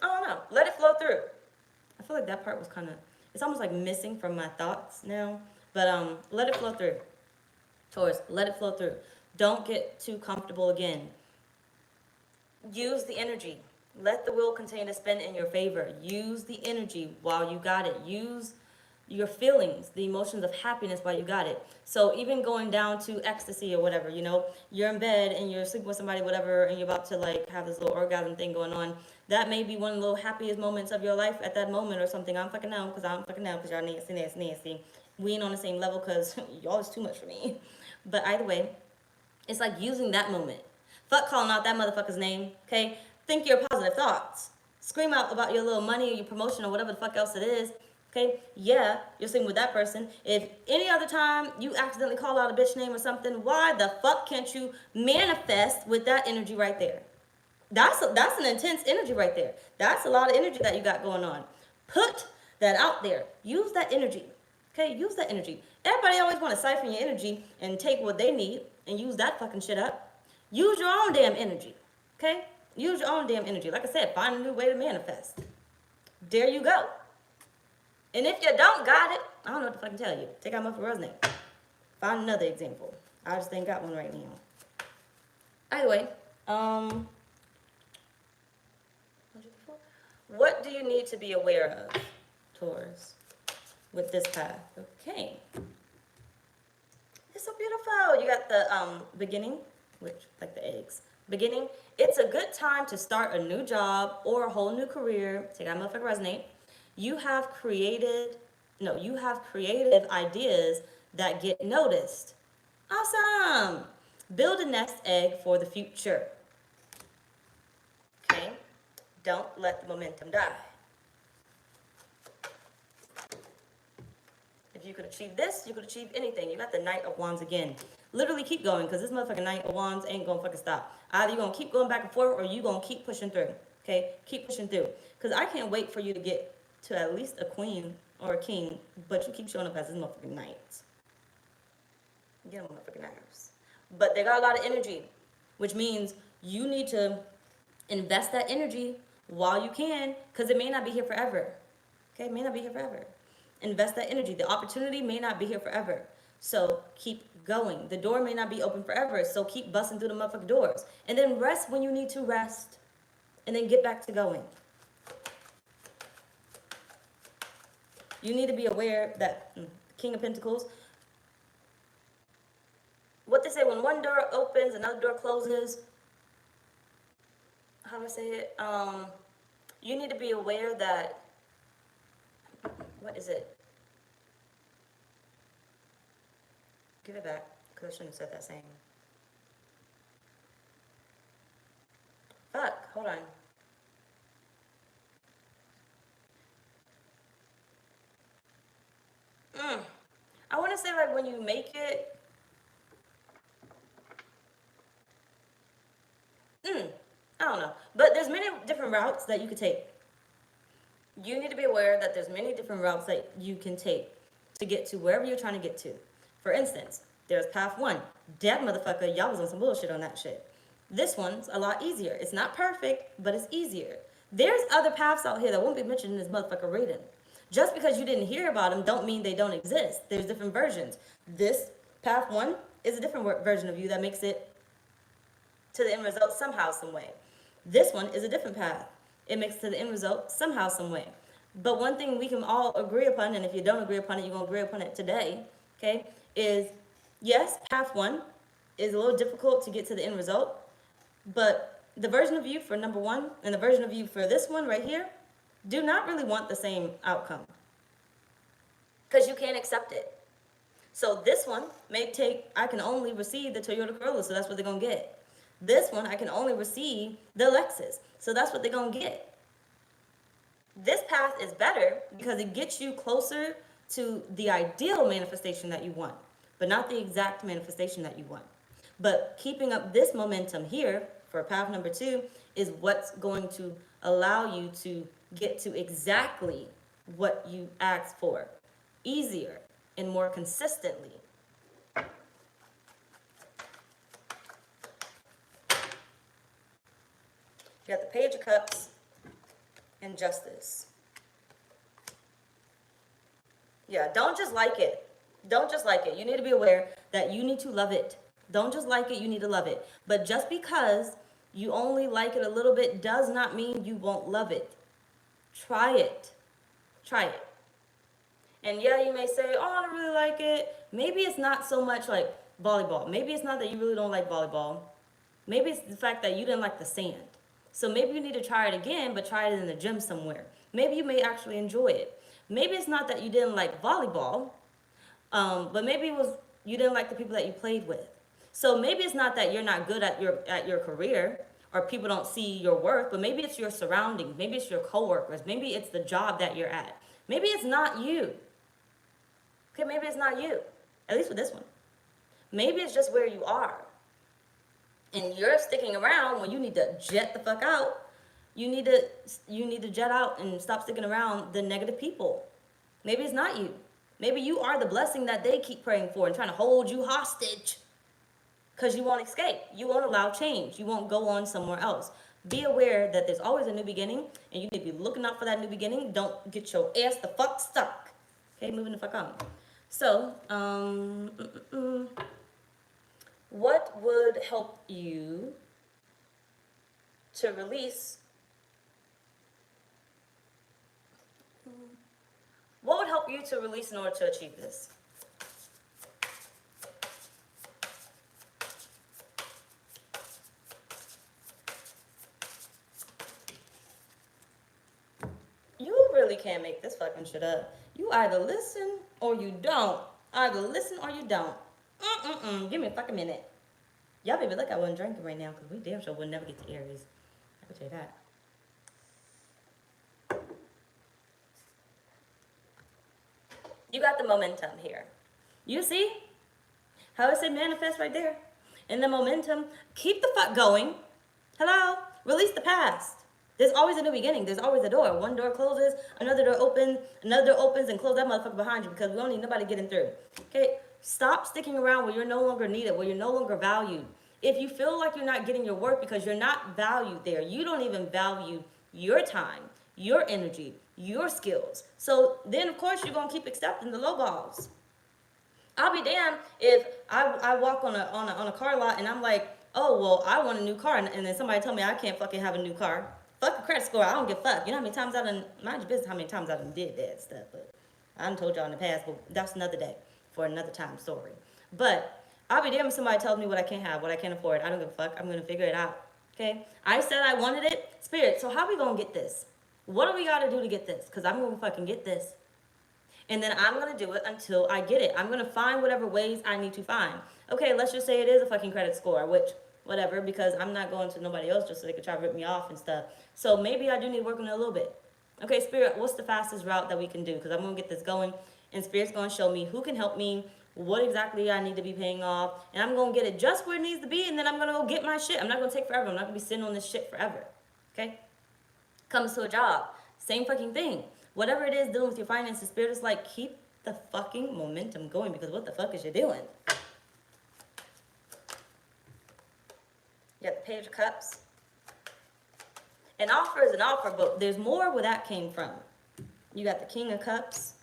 I don't know. Let it flow through. I feel like that part was kind of, it's almost like missing from my thoughts now. But let it flow through. Taurus, let it flow through. Don't get too comfortable again. Use the energy. Let the wheel continue to spin in your favor. Use the energy while you got it. Use your feelings, the emotions of happiness while you got it. So even going down to ecstasy or whatever, you know, you're in bed and you're sleeping with somebody, whatever, and you're about to like have this little orgasm thing going on. That may be one of the little happiest moments of your life at that moment or something. I'm fucking now because I'm fucking now because y'all nasty. We ain't on the same level because y'all is too much for me. But either way, it's like using that moment. Fuck calling out that motherfucker's name, okay? Think your positive thoughts. Scream out about your little money or your promotion or whatever the fuck else it is. Okay? Yeah, you're sleeping with that person. If any other time you accidentally call out a bitch name or something, why the fuck can't you manifest with that energy right there? That's an intense energy right there. That's a lot of energy that you got going on. Put that out there. Use that energy. Okay? Use that energy. Everybody always want to siphon your energy and take what they need and use that fucking shit up. Use your own damn energy. Okay? Use your own damn energy. Like I said, find a new way to manifest. There you go. And if you don't got it, I don't know what to fucking tell you. Take out my Pharrell's name. Find another example. I just ain't got one right now. Anyway, what do you need to be aware of, Taurus, with this path? Okay. It's so beautiful. You got the beginning, which, like the eggs. Beginning, it's a good time to start a new job or a whole new career. Take out motherfucker resonate. You have creative ideas that get noticed. Awesome. Build a nest egg for the future. Okay? Don't let the momentum die. If you could achieve this, you could achieve anything. You got the Knight of Wands again. Literally keep going, because this motherfucking Knight of Wands ain't gonna fucking stop. Either you're gonna keep going back and forth, or you gonna keep pushing through. Okay? Keep pushing through. Because I can't wait for you to get to at least a queen or a king, but you keep showing up as this motherfucking Knight. Get on motherfucking nerves. But they got a lot of energy, which means you need to invest that energy while you can, because it may not be here forever. Okay? It may not be here forever. Invest that energy. The opportunity may not be here forever. So keep going. The door may not be open forever. So keep busting through the motherfucking doors. And then rest when you need to rest. And then get back to going. You need to be aware that King of Pentacles, what they say, when one door opens, another door closes. How do I say it? You need to be aware that, what is it? Give it back, because I shouldn't have said that saying. Fuck, hold on. I want to say, like, when you make it, I don't know. But there's many different routes that you could take. You need to be aware that there's many different routes that you can take to get to wherever you're trying to get to. For instance, there's path 1. That motherfucker, y'all was on some bullshit on that shit. This one's a lot easier. It's not perfect, but it's easier. There's other paths out here that won't be mentioned in this motherfucker reading. Just because you didn't hear about them don't mean they don't exist. There's different versions. This path 1 is a different version of you that makes it to the end result somehow, some way. This one is a different path. It makes it to the end result somehow, some way. But one thing we can all agree upon, and if you don't agree upon it, you're going to agree upon it today, okay, is yes, path 1 is a little difficult to get to the end result, but the version of you for number 1 and the version of you for this one right here do not really want the same outcome, because you can't accept it. So this one may take, I can only receive the Toyota Corolla, so that's what they're going to get. This one, I can only receive the Lexus, so that's what they're going to get. This path is better because it gets you closer to the ideal manifestation that you want, but not the exact manifestation that you want. But keeping up this momentum here for path number 2 is what's going to allow you to get to exactly what you asked for, easier and more consistently. You got the Page of Cups and Justice. Yeah, don't just like it. Don't just like it. You need to be aware that you need to love it. Don't just like it, you need to love it. But just because you only like it a little bit does not mean you won't love it. Try it. Try it. And yeah, you may say, oh, I don't really like it. Maybe it's not so much like volleyball. Maybe it's not that you really don't like volleyball. Maybe it's the fact that you didn't like the sand. So maybe you need to try it again, but try it in the gym somewhere. Maybe you may actually enjoy it. Maybe it's not that you didn't like volleyball, but maybe it was you didn't like the people that you played with. So maybe it's not that you're not good at your career, or people don't see your worth, but maybe it's your surroundings. Maybe it's your coworkers. Maybe it's the job that you're at. Maybe it's not you. Okay, maybe it's not you. At least with this one. Maybe it's just where you are. And you're sticking around when you need to jet the fuck out. You need to jet out and stop sticking around the negative people. Maybe it's not you. Maybe you are the blessing that they keep praying for and trying to hold you hostage. Because you won't escape. You won't allow change. You won't go on somewhere else. Be aware that there's always a new beginning, and you need to be looking out for that new beginning. Don't get your ass the fuck stuck. Okay, moving the fuck on. So, what would help you to release? What would help you to release in order to achieve this? You really can't make this fucking shit up. You either listen or you don't. Either listen or you don't. Give me a fucking minute. Y'all baby, look, I wasn't drinking right now because we damn sure would never get to Aries. I can tell you that. You got the momentum here. You see? How I say manifest right there. And the momentum, keep the fuck going. Hello? Release the past. There's always a new beginning. There's always a door. One door closes, another door opens, another door opens, and close that motherfucker behind you because we don't need nobody getting through. Okay? Stop sticking around where you're no longer needed, where you're no longer valued. If you feel like you're not getting your work because you're not valued there, you don't even value your time, your energy, your skills. So then, of course, you're going to keep accepting the low balls. I'll be damned if I walk on a car lot and I'm like, oh, well, I want a new car. And then somebody tell me I can't fucking have a new car. Fuck a credit score. I don't give a fuck. You know how many times I done, mind your business, how many times I done did that stuff. But I done told y'all in the past, but that's another day for another time story. But I'll be damned if somebody tells me what I can't have, what I can't afford. I don't give a fuck. I'm going to figure it out. Okay? I said I wanted it. Spirit, so how we going to get this? What do we got to do to get this? Because I'm going to fucking get this. And then I'm going to do it until I get it. I'm going to find whatever ways I need to find. Okay, let's just say it is a fucking credit score, which, whatever, because I'm not going to nobody else just so they could try to rip me off and stuff. So maybe I do need to work on it a little bit. Okay, Spirit, what's the fastest route that we can do? Because I'm going to get this going, and Spirit's going to show me who can help me, what exactly I need to be paying off, and I'm going to get it just where it needs to be, and then I'm going to go get my shit. I'm not going to take forever. I'm not going to be sitting on this shit forever. Okay? Comes to a job. Same fucking thing. Whatever it is dealing with your finances, Spirit is like, keep the fucking momentum going because what the fuck is you doing? You got the Page of Cups. An offer is an offer, but there's more where that came from. You got the King of Cups.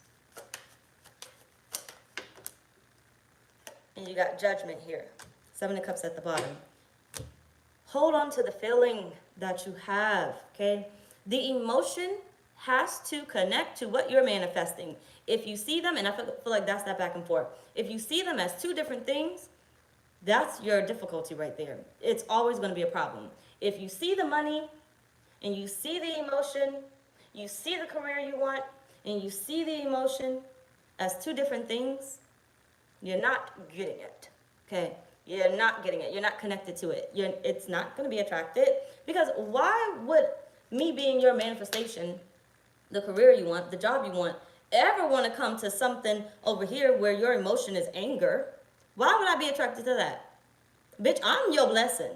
And you got Judgment here. 7 of Cups at the bottom. Hold on to the feeling that you have, okay? The emotion has to connect to what you're manifesting. If you see them, and I feel like that's that back and forth. If you see them as two different things, that's your difficulty right there. It's always going to be a problem. If you see the money and you see the emotion, you see the career you want, and you see the emotion as two different things, you're not getting it, okay? You're not getting it. You're not connected to it. It's not going to be attracted because why would me being your manifestation, the career you want, the job you want, ever want to come to something over here where your emotion is anger? Why would I be attracted to that? Bitch, I'm your blessing.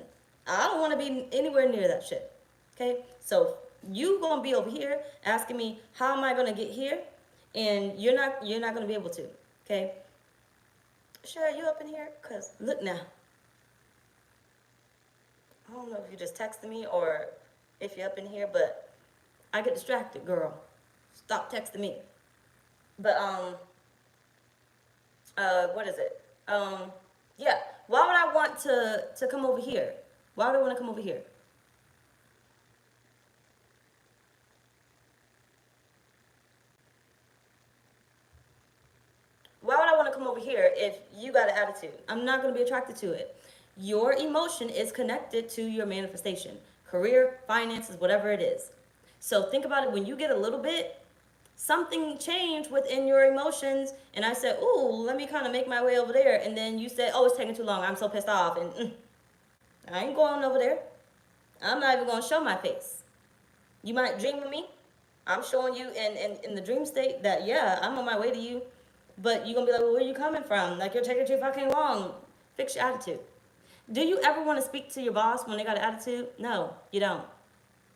I don't want to be anywhere near that shit. Okay? So you going to be over here asking me, how am I going to get here? And you're not going to be able to. Okay? Sure, you up in here? Because look now. I don't know if you just texted me or if you're up in here, but I get distracted, girl. Stop texting me. But, what is it? Yeah. Why would I want to come over here? Why would I want to come over here? Why would I want to come over here if you got an attitude? I'm not going to be attracted to it. Your emotion is connected to your manifestation. Career, finances, whatever it is. So think about it. When you get a little bit, something changed within your emotions. And I said, ooh, let me kind of make my way over there. And then you said, oh, it's taking too long. I'm so pissed off. And I ain't going over there. I'm not even going to show my face. You might dream of me. I'm showing you in the dream state that, yeah, I'm on my way to you. But you're going to be like, well, where are you coming from? Like, you're taking too fucking long. Fix your attitude. Do you ever want to speak to your boss when they got an attitude? No, you don't.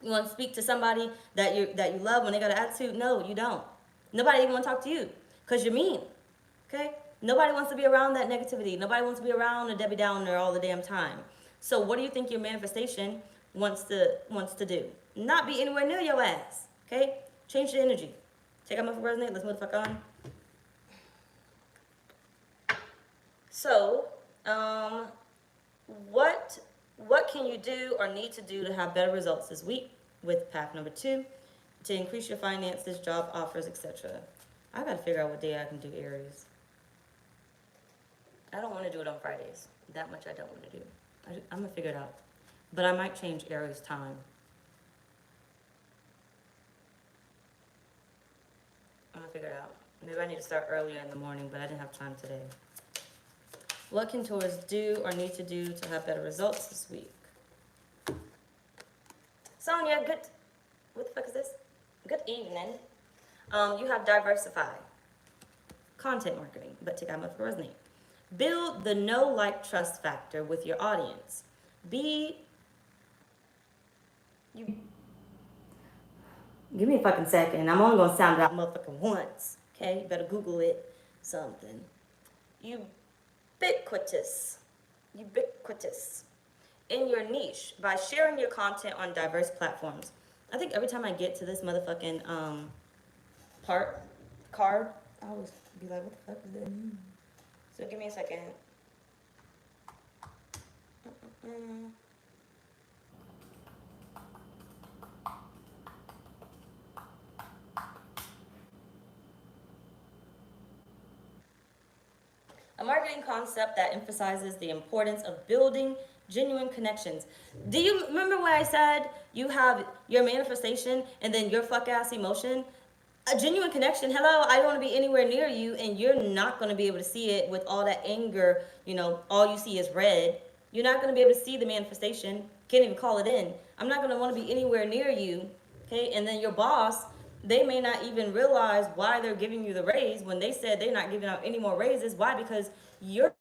You want to speak to somebody that you love when they got an attitude? No, you don't. Nobody even want to talk to you because you're mean. Okay? Nobody wants to be around that negativity. Nobody wants to be around a Debbie Downer all the damn time. So what do you think your manifestation wants to do? Not be anywhere near your ass. Okay? Change the energy. Check out my resonate. Let's move the fuck on. So, what can you do or need to do to have better results this week with path number 2 to increase your finances, job offers, etc.? I gotta figure out what day I can do Aries. I don't want to do it on Fridays. That much I don't want to do. I'm gonna figure it out. But I might change Aries time. I'm gonna figure it out. Maybe I need to start earlier in the morning, but I didn't have time today. What can Taurus do or need to do to have better results this week? Sonia, what the fuck is this? Good evening. You have diversify. Content marketing, but take out my resonate. Build the know, like, trust factor with your audience. You Give me a fucking second. I'm only gonna sound it out motherfucking once. Okay? You better Google it. Something. Ubiquitous. Ubiquitous. In your niche by sharing your content on diverse platforms. I think every time I get to this motherfucking part card, I always be like, what the fuck does that mean? So give me a second. Mm. A marketing concept that emphasizes the importance of building genuine connections. Do you remember what I said? You have your manifestation and then your fuck ass emotion. A genuine connection. Hello, I don't want to be anywhere near you, and you're not going to be able to see it with all that anger. All you see is red. You're not going to be able to see the manifestation. Can't even call it in. I'm not going to want to be anywhere near you. Okay, and then your boss, they may not even realize why they're giving you the raise when they said they're not giving out any more raises. Why? Because you're.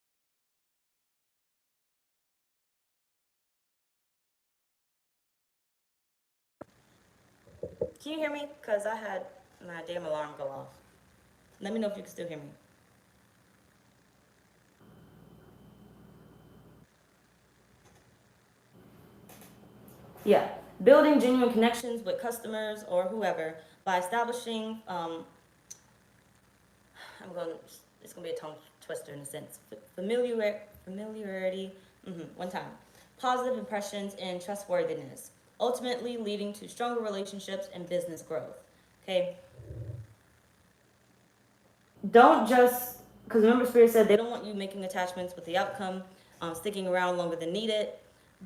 Can you hear me? Because I had my damn alarm go off. Let me know if you can still hear me. Yeah, building genuine connections with customers or whoever by establishing. It's gonna be a tongue twister in a sense. Familiarity. One time. Positive impressions and trustworthiness, ultimately leading to stronger relationships and business growth. Okay. Don't just because remember Spirit said they don't want you making attachments with the outcome, sticking around longer than needed.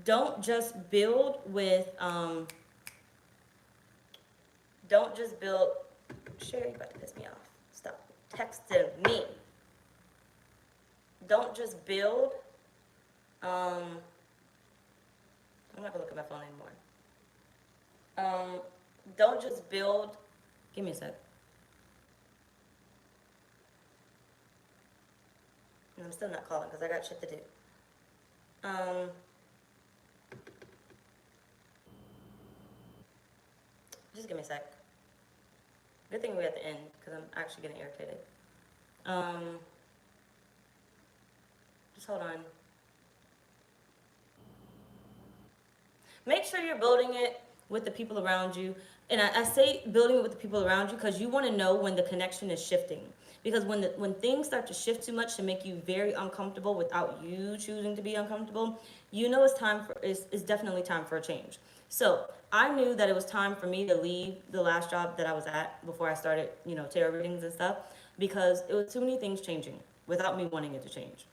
Don't just build with. Don't just build. Sherry, you about to piss me off. Stop texting me. Don't just build. I'm not gonna look at my phone anymore. Don't just build. Give me a sec. And I'm still not calling because I got shit to do. Just give me a sec. Good thing we're at the end because I'm actually getting irritated. Just hold on. Make sure you're building it with the people around you. And I say building it with the people around you because you want to know when the connection is shifting. Because when things start to shift too much to make you very uncomfortable without you choosing to be uncomfortable, it's definitely time for a change. So I knew that it was time for me to leave the last job that I was at before I started, tarot readings and stuff, because it was too many things changing without me wanting it to change.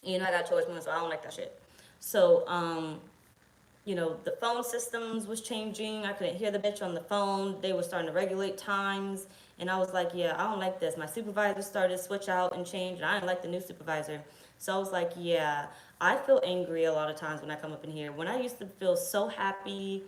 I got Taurus moon, so I don't like that shit. So the phone systems was changing. I couldn't hear the bitch on the phone. They were starting to regulate times. And I was like, yeah, I don't like this. My supervisor started to switch out and change, and I didn't like the new supervisor. So I was like, yeah, I feel angry a lot of times when I come up in here. When I used to feel so happy.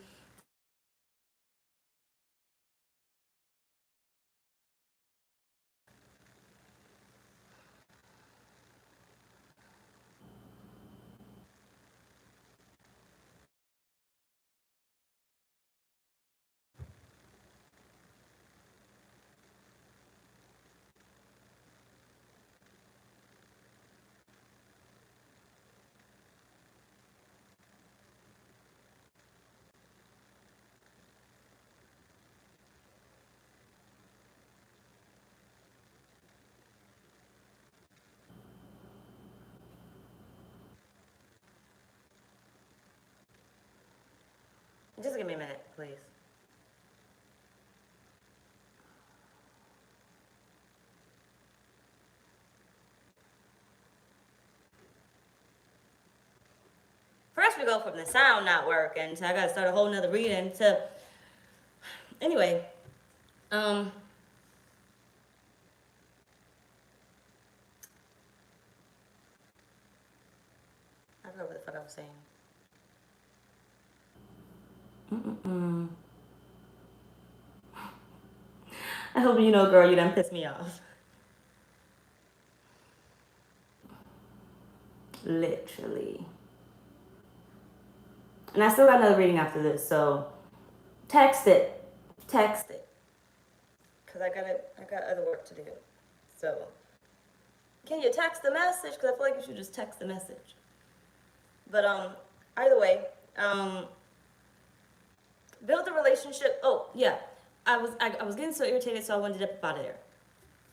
Just give me a minute, please. First, we go from the sound not working, so I gotta start a whole nother reading to. Anyway, I forgot what the fuck I was saying. I hope you know, girl, you done pissed me off. Literally. And I still got another reading after this, so text it. Text it. Because I got other work to do. So, can you text the message? Because I feel like you should just text the message. But, either way, build a relationship. Oh, yeah. I was getting so irritated, so I wanted to dip out of there.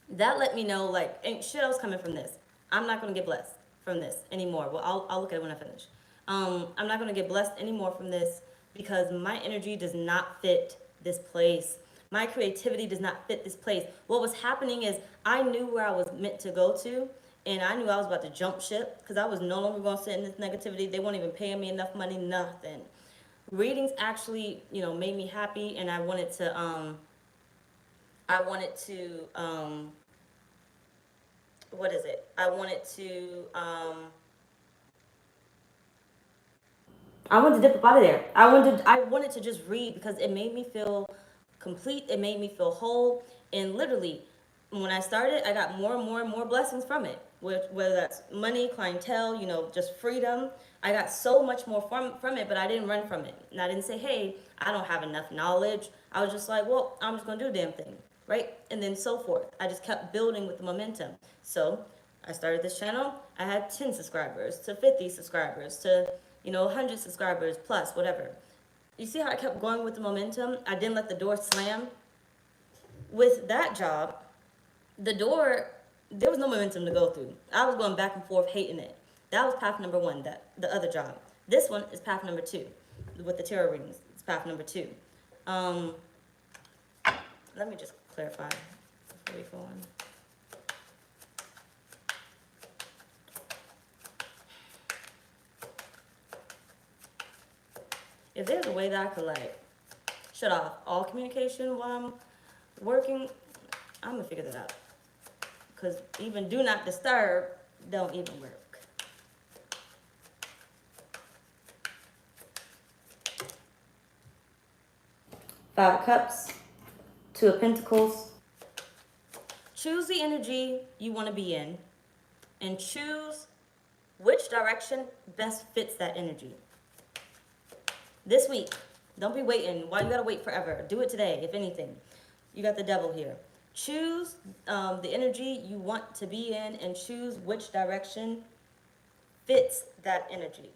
That let me know, like, ain't shit else coming from this. I'm not going to get blessed from this anymore. Well, I'll look at it when I finish. I'm not going to get blessed anymore from this because my energy does not fit this place. My creativity does not fit this place. What was happening is I knew where I was meant to go to, and I knew I was about to jump ship because I was no longer going to sit in this negativity. They weren't even paying me enough money, nothing. Readings actually, made me happy, and I wanted to, what is it? I wanted to dip up out of there. I wanted to just read because it made me feel complete. It made me feel whole. And literally, when I started, I got more and more and more blessings from it. Whether that's money, clientele, just freedom. I got so much more from it, but I didn't run from it. And I didn't say, hey, I don't have enough knowledge. I was just like, well, I'm just going to do the damn thing. Right? And then so forth. I just kept building with the momentum. So I started this channel. I had 10 subscribers to 50 subscribers to 100 subscribers plus, whatever. You see how I kept going with the momentum? I didn't let the door slam. With that job, the door, there was no momentum to go through. I was going back and forth hating it. That was path number 1, the other job. This one is path number 2. With the tarot readings, it's path number 2. Let me just clarify before we go on. If there's a way that I could shut off all communication while I'm working, I'm gonna figure that out. Because even do not disturb don't even work. Five of Cups, Two of Pentacles. Choose the energy you want to be in and choose which direction best fits that energy. This week, don't be waiting. Why you gotta wait forever? Do it today, if anything. You got the Devil here. Choose the energy you want to be in and choose which direction fits that energy.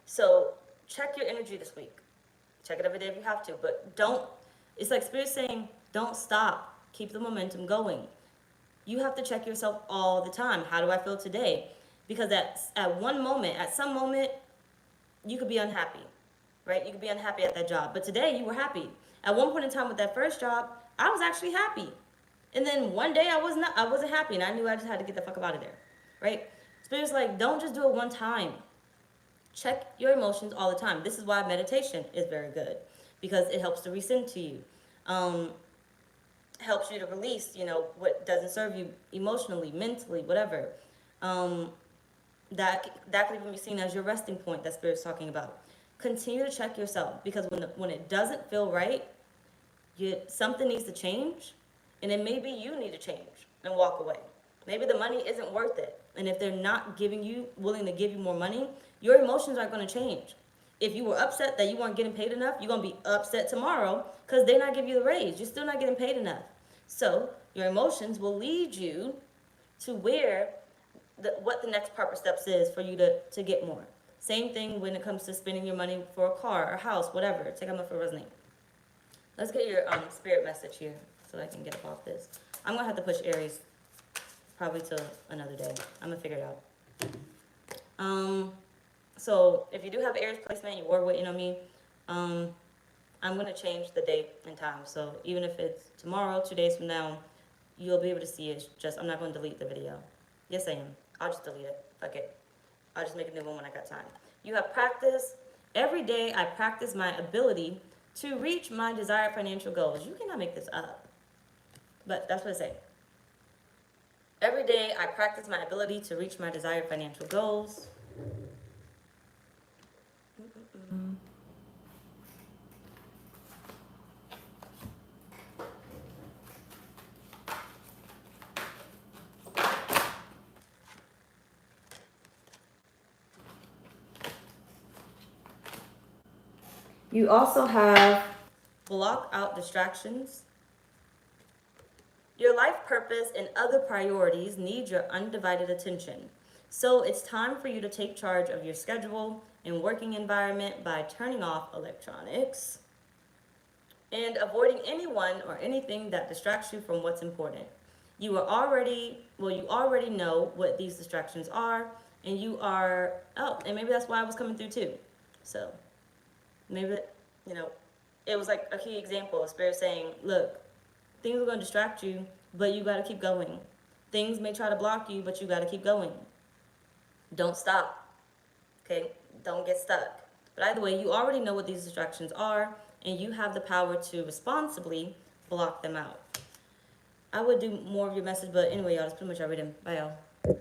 So check your energy this week. Check it every day if you have to, but don't, it's like Spirit saying, don't stop. Keep the momentum going. You have to check yourself all the time. How do I feel today? Because at one moment, at some moment, you could be unhappy, right? You could be unhappy at that job. But today you were happy. At one point in time with that first job, I was actually happy. And then one day I wasn't happy, and I knew I just had to get the fuck up out of there, right? Spirit's like, don't just do it one time. Check your emotions all the time. This is why meditation is very good, because it helps to resend to you. Helps you to release, what doesn't serve you emotionally, mentally, whatever. That could even be seen as your resting point that Spirit's talking about. Continue to check yourself, because when it doesn't feel right, something needs to change, and then maybe you need to change and walk away. Maybe the money isn't worth it, and if they're not willing to give you more money, your emotions are going to change. If you were upset that you weren't getting paid enough, you're going to be upset tomorrow because they're not giving you the raise. You're still not getting paid enough. So your emotions will lead you to what the next proper steps is for you to get more. Same thing when it comes to spending your money for a car or house, whatever. Take them up for resonate. Let's get your spirit message here so I can get up off this. I'm going to have to push Aries probably till another day. I'm going to figure it out. So if you do have Aries placement, you were waiting on me, I'm going to change the date and time. So even if it's tomorrow, 2 days from now, you'll be able to see it. I'm not going to delete the video. Yes, I am. I'll just delete it. Fuck it. I'll just make a new one when I got time. You have practice. Every day I practice my ability to reach my desired financial goals. You cannot make this up. But that's what I say. Every day I practice my ability to reach my desired financial goals. You also have block out distractions. Your life purpose and other priorities need your undivided attention. So it's time for you to take charge of your schedule and working environment by turning off electronics and avoiding anyone or anything that distracts you from what's important. You already know what these distractions are, and and maybe that's why I was coming through too. So maybe, you know, it was like a key example of Spirit saying, look, things are going to distract you, but you got to keep going. Things may try to block you, but you got to keep going. Don't stop. Okay? Don't get stuck. But either way, you already know what these distractions are, and you have the power to responsibly block them out. I would do more of your message, but anyway, y'all, that's pretty much our reading. Bye, y'all.